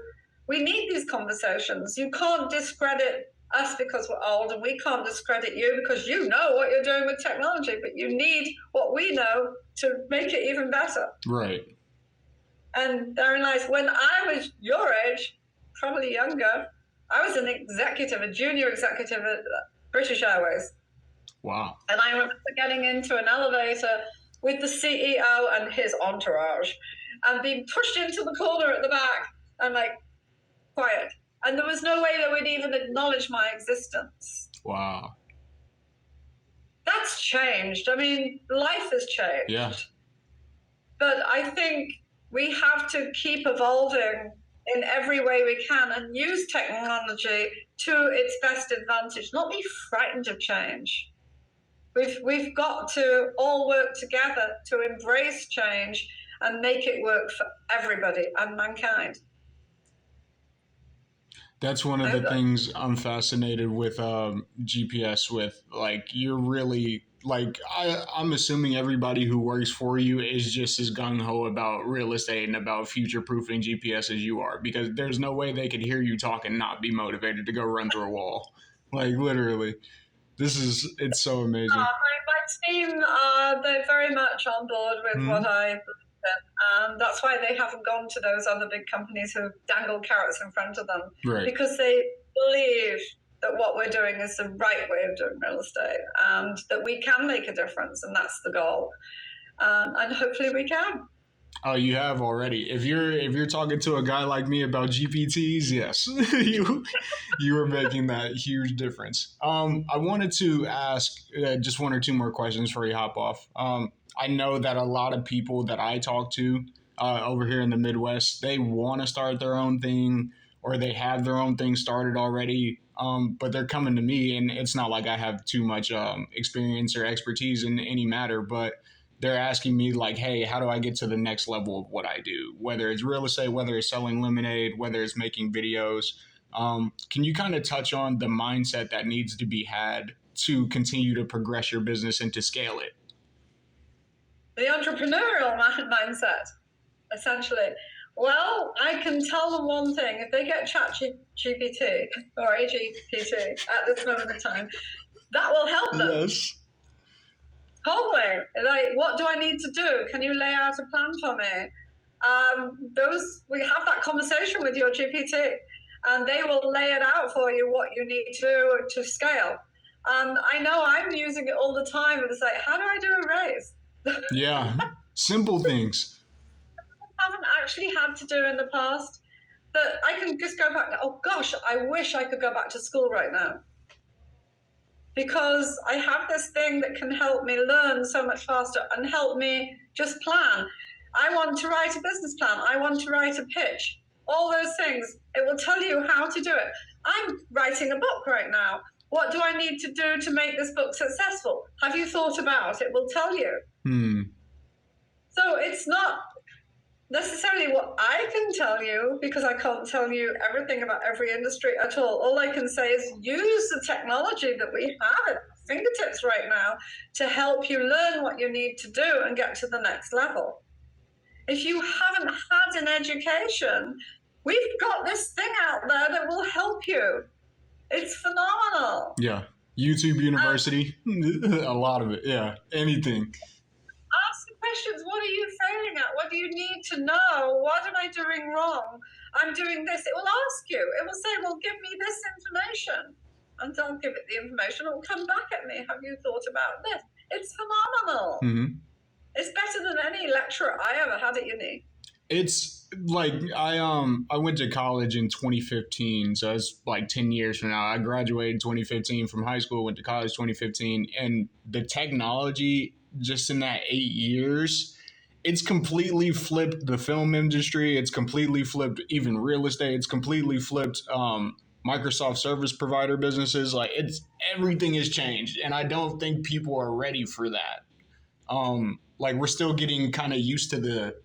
we need these conversations. You can't discredit us because we're old, and we can't discredit you because you know what you're doing with technology, but you need what we know to make it even better. Right. And therein lies, when I was your age, probably younger, I was an executive, a junior executive at British Airways. Wow. And I remember getting into an elevator with the CEO and his entourage and being pushed into the corner at the back and like, quiet. And there was no way they would even acknowledge my existence. Wow. That's changed. I mean, life has changed. Yeah. But I think we have to keep evolving in every way we can and use technology to its best advantage, not be frightened of change. We've got to all work together to embrace change and make it work for everybody and mankind. That's one of the things I'm fascinated with GPS with. Like, you're really, like, I'm assuming everybody who works for you is just as gung-ho about real estate and about future-proofing GPS as you are, because there's no way they could hear you talk and not be motivated to go run through a wall. Like, literally. It's so amazing. My team, they're very much on board with what I believe in. That's why they haven't gone to those other big companies who dangle carrots in front of them. Right. Because they believe that what we're doing is the right way of doing real estate and that we can make a difference, and that's the goal. And hopefully we can. Oh, you have already. If you're talking to a guy like me about GPTs, yes, you are making that huge difference. I wanted to ask just one or two more questions before you hop off. I know that a lot of people that I talk to over here in the Midwest, they want to start their own thing, or they have their own thing started already, but they're coming to me, and it's not like I have too much experience or expertise in any matter, but they're asking me like, hey, how do I get to the next level of what I do? Whether it's real estate, whether it's selling lemonade, whether it's making videos. Can you kind of touch on the mindset that needs to be had to continue to progress your business and to scale it? The entrepreneurial mindset, essentially. Well, I can tell them one thing. If they get ChatGPT or AGPT at this moment in time, that will help them. Yes. Totally. Like, what do I need to do? Can you lay out a plan for me? We have that conversation with your GPT, and they will lay it out for you what you need to do to scale. I know I'm using it all the time. It's like, how do I do a raise? Yeah, simple things. I haven't actually had to do in the past that I can just go back. Oh gosh, I wish I could go back to school right now. Because I have this thing that can help me learn so much faster and help me just plan. I want to write a business plan. I want to write a pitch. All those things. It will tell you how to do it. I'm writing a book right now. What do I need to do to make this book successful? Have you thought about it? It will tell you. So it's not necessarily what I can tell you, because I can't tell you everything about every industry at all. All I can say is use the technology that we have at our fingertips right now to help you learn what you need to do and get to the next level. If you haven't had an education, we've got this thing out there that will help you. It's phenomenal. Yeah. YouTube University, a lot of it. Yeah. Anything. Ask a questions. What are you failing at? What do you need to know? What am I doing wrong? I'm doing this. It will ask you. It will say, well, give me this information. And I'll give it the information. It will come back at me. Have you thought about this? It's phenomenal. Mm-hmm. It's better than any lecturer I ever had at uni. It's like I went to college in 2015, so it's like 10 years from now. I graduated in 2015 from high school, went to college 2015, and the technology just in that 8 years, it's completely flipped the film industry. It's completely flipped even real estate. It's completely flipped Microsoft service provider businesses. Like everything has changed, and I don't think people are ready for that. Like we're still getting kind of used to the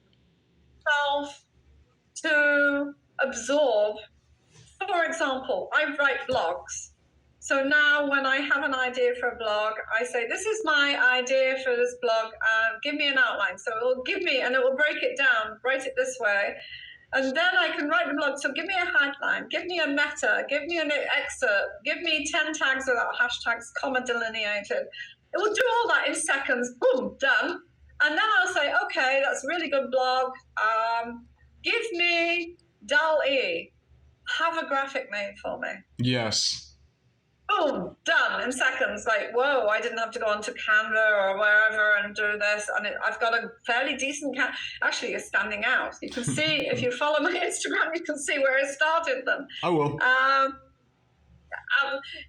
to absorb. For example, I write blogs. So now when I have an idea for a blog, I say, this is my idea for this blog. Give me an outline. So it will give me, and it will break it down, write it this way. And then I can write the blog. So give me a headline, give me a meta, give me an excerpt, give me 10 tags without hashtags, comma delineated. It will do all that in seconds. Boom, done. And then I'll say, okay, that's a really good blog. Give me DALL-E. Have a graphic made for me. yes. Boom, done in seconds. Like, whoa, I didn't have to go onto Canva or wherever and do this. And I've got a fairly decent actually, it's standing out. You can see, if you follow my Instagram, you can see where I started them. I will.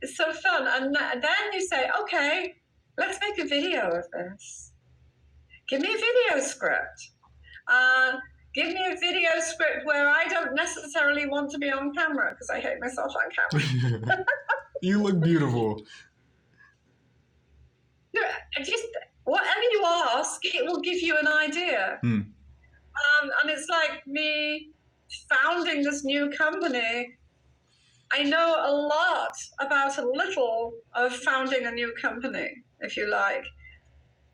It's so fun. And then you say, okay, let's make a video of this. Give me a video script. Give me a video script where I don't necessarily want to be on camera because I hate myself on camera. You look beautiful. Just whatever you ask, it will give you an idea. And it's like me founding this new company. I know a lot about a little of founding a new company, if you like.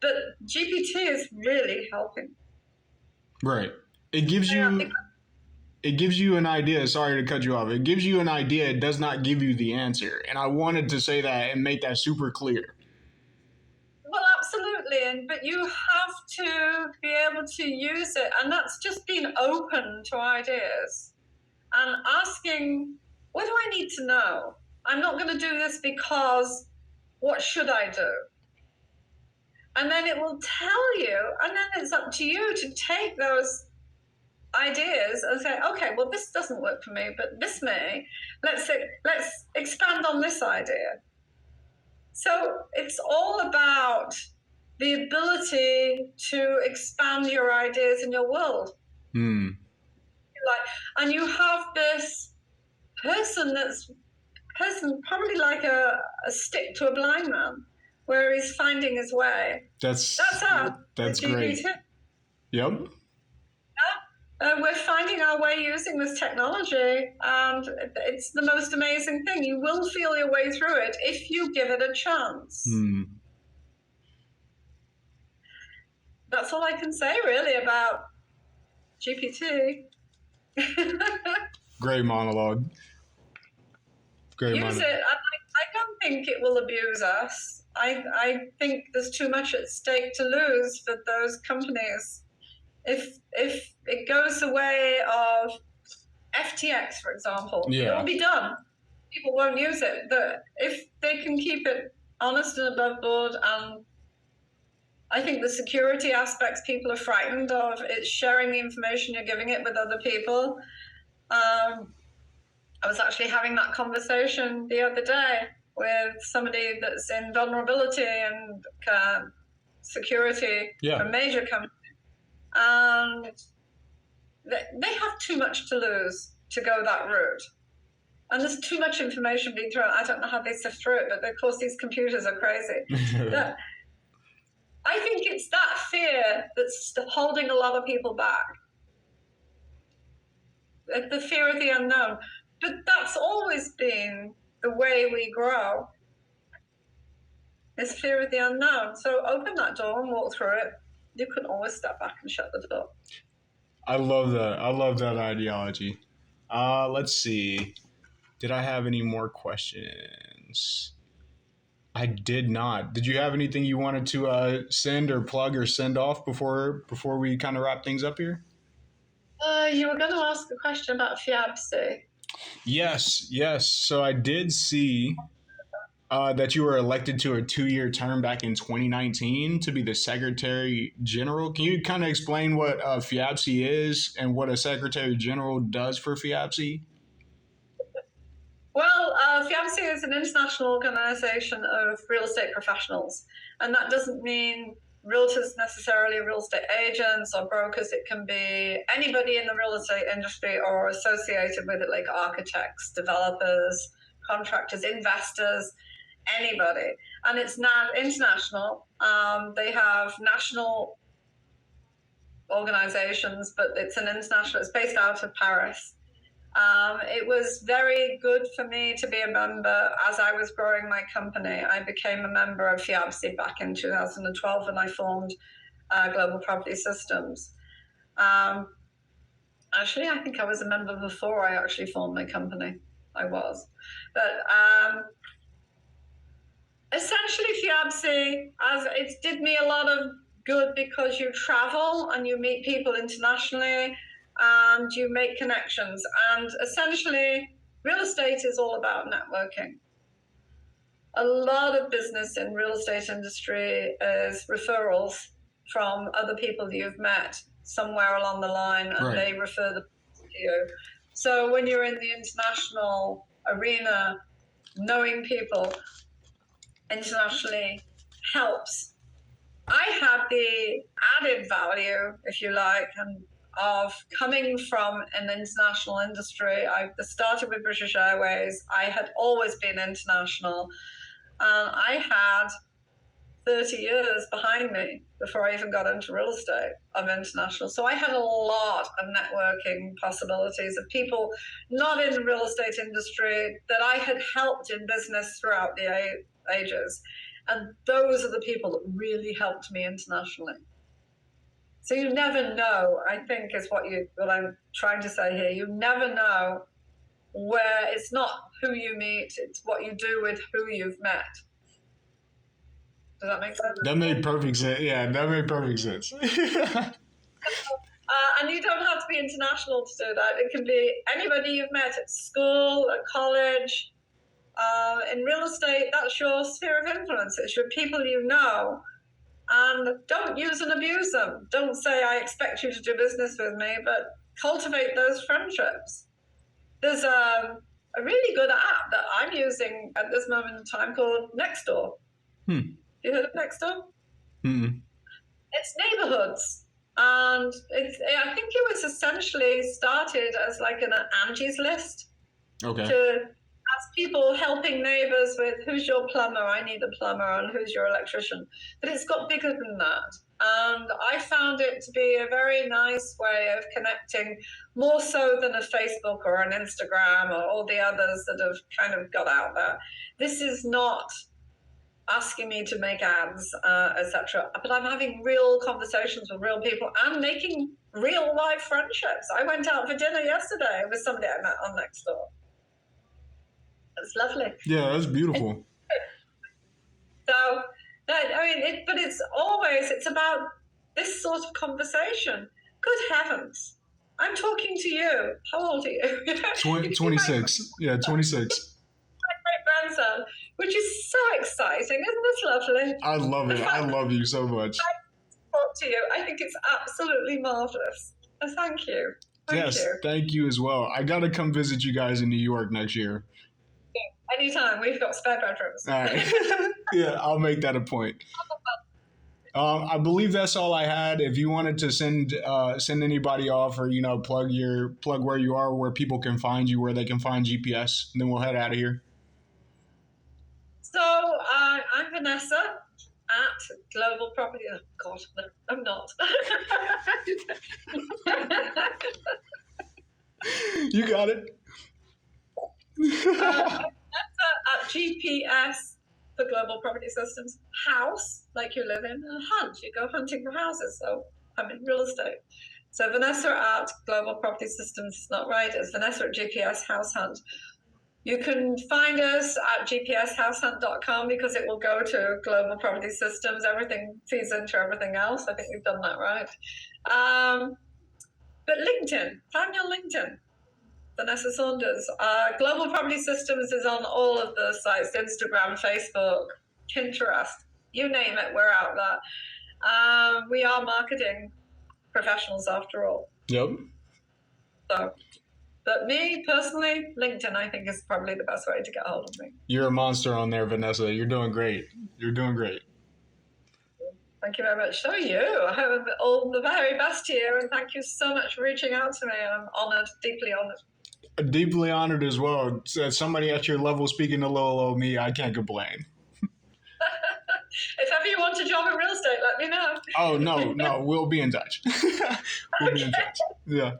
But GPT is really helping. Right. It gives you an idea. Sorry to cut you off. It gives you an idea. It does not give you the answer. And I wanted to say that and make that super clear. Well, absolutely. But you have to be able to use it. And that's just being open to ideas and asking, what do I need to know? I'm not going to do this because what should I do? And then it will tell you, and then it's up to you to take those ideas and say, okay, well, this doesn't work for me, but this may. Let's expand on this idea. So it's all about the ability to expand your ideas in your world. And you have this person probably like a stick to a blind man, where he's finding his way. That's great. Yep. We're finding our way using this technology, and it's the most amazing thing. You will feel your way through it if you give it a chance. That's all I can say, really, about GPT. Great monologue. Use it. I don't think it will abuse us. I think there's too much at stake to lose for those companies. If it goes the way of FTX, for example, it will be done. People won't use it. But if they can keep it honest and above board, and I think the security aspects people are frightened of, it's sharing the information you're giving it with other people. I was actually having that conversation the other day with somebody that's in vulnerability and security for a major company. And they have too much to lose to go that route. And there's too much information being thrown. I don't know how they sift through it, but of course these computers are crazy. I think it's that fear that's holding a lot of people back. The fear of the unknown. But that's always been the way we grow, is fear of the unknown. So open that door and walk through it. You can always step back and shut the door. I love that. I love that ideology. Let's see. Did I have any more questions? I did not. Did you have anything you wanted to send or plug or send off before we kind of wrap things up here? You were going to ask a question about FIABC. Yes, yes. So I did see that you were elected to a 2-year term back in 2019 to be the Secretary General. Can you kind of explain what FIABC is and what a Secretary General does for FIABC? Well, FIABC is an international organization of real estate professionals, and that doesn't mean realtors necessarily, real estate agents or brokers. It can be anybody in the real estate industry or associated with it, like architects, developers, contractors, investors, anybody. And it's not international. They have national organizations, but it's an international, it's based out of Paris. It was very good for me to be a member as I was growing my company. I became a member of FIABC back in 2012 when I formed Global Property Systems. Actually, I think I was a member before I actually formed my company. I was. But essentially, FIABC, as it did me a lot of good because you travel and you meet people internationally and you make connections. And essentially, real estate is all about networking. A lot of business in real estate industry is referrals from other people you've met somewhere along the line, and Right. they refer them to you. So when you're in the international arena, knowing people internationally helps. I had the added value, if you like, of coming from an international industry. I started with British Airways. I had always been international. I had 30 years behind me before I even got into real estate of international. So I had a lot of networking possibilities of people not in the real estate industry that I had helped in business throughout the ages. And those are the people that really helped me internationally. So you never know, I think is what I'm trying to say here. You never know where it's not who you meet, it's what you do with who you've met. Does that make sense? That made perfect sense. Yeah, that made perfect sense. And you don't have to be international to do that. It can be anybody you've met at school, at college. In real estate, that's your sphere of influence. It's your people you know. And don't use and abuse them. Don't say, I expect you to do business with me, but cultivate those friendships. There's a really good app that I'm using at this moment in time called Nextdoor. You heard of Nextdoor? It's neighborhoods. And I think it was essentially started as like an Angie's List. Okay. To ask people helping neighbors with who's your plumber, I need a plumber, and who's your electrician. But it's got bigger than that. And I found it to be a very nice way of connecting, more so than a Facebook or an Instagram or all the others that have kind of got out there. This is not asking me to make ads, etc. But I'm having real conversations with real people and making real life friendships. I went out for dinner yesterday with somebody I met on Nextdoor. It's lovely. Yeah, that's beautiful. So, but it's about this sort of conversation. Good heavens. I'm talking to you. How old are you? 26. Yeah, 26. My great grandson, which is so exciting. Isn't this lovely? I love it. I love you so much. I talk to you. I think it's absolutely marvelous. Thank you. Thank you. Thank you as well. I got to come visit you guys in New York next year. Anytime. We've got spare bedrooms. All right. Yeah, I'll make that a point. I believe that's all I had. If you wanted to send anybody off, or plug where you are, where people can find you, where they can find GPS, and then we'll head out of here. So I'm Vanessa at Global Property. Oh God, no, I'm not. You got it. At GPS for Global Property Systems, house, like you live in, and hunt. You go hunting for houses. So I'm in real estate. So Vanessa at Global Property Systems is not right. It's Vanessa at GPS House Hunt. You can find us at gpshousehunt.com because it will go to global property systems. Everything feeds into everything else. I think we've done that right. But LinkedIn, find me on LinkedIn. Vanessa Saunders. Global Property Systems is on all of the sites, Instagram, Facebook, Pinterest, you name it, we're out there. We are marketing professionals after all. Yep. So, but me personally, LinkedIn I think is probably the best way to get hold of me. You're a monster on there, Vanessa. You're doing great. You're doing great. Thank you very much. So are you. I hope all the very best to you, and thank you so much for reaching out to me. I'm honoured, deeply honoured. Deeply honored as well. As somebody at your level speaking to little old me, I can't complain. If ever you want a job in real estate, let me know. Oh, no, we'll be in touch. We'll be in touch. Yeah.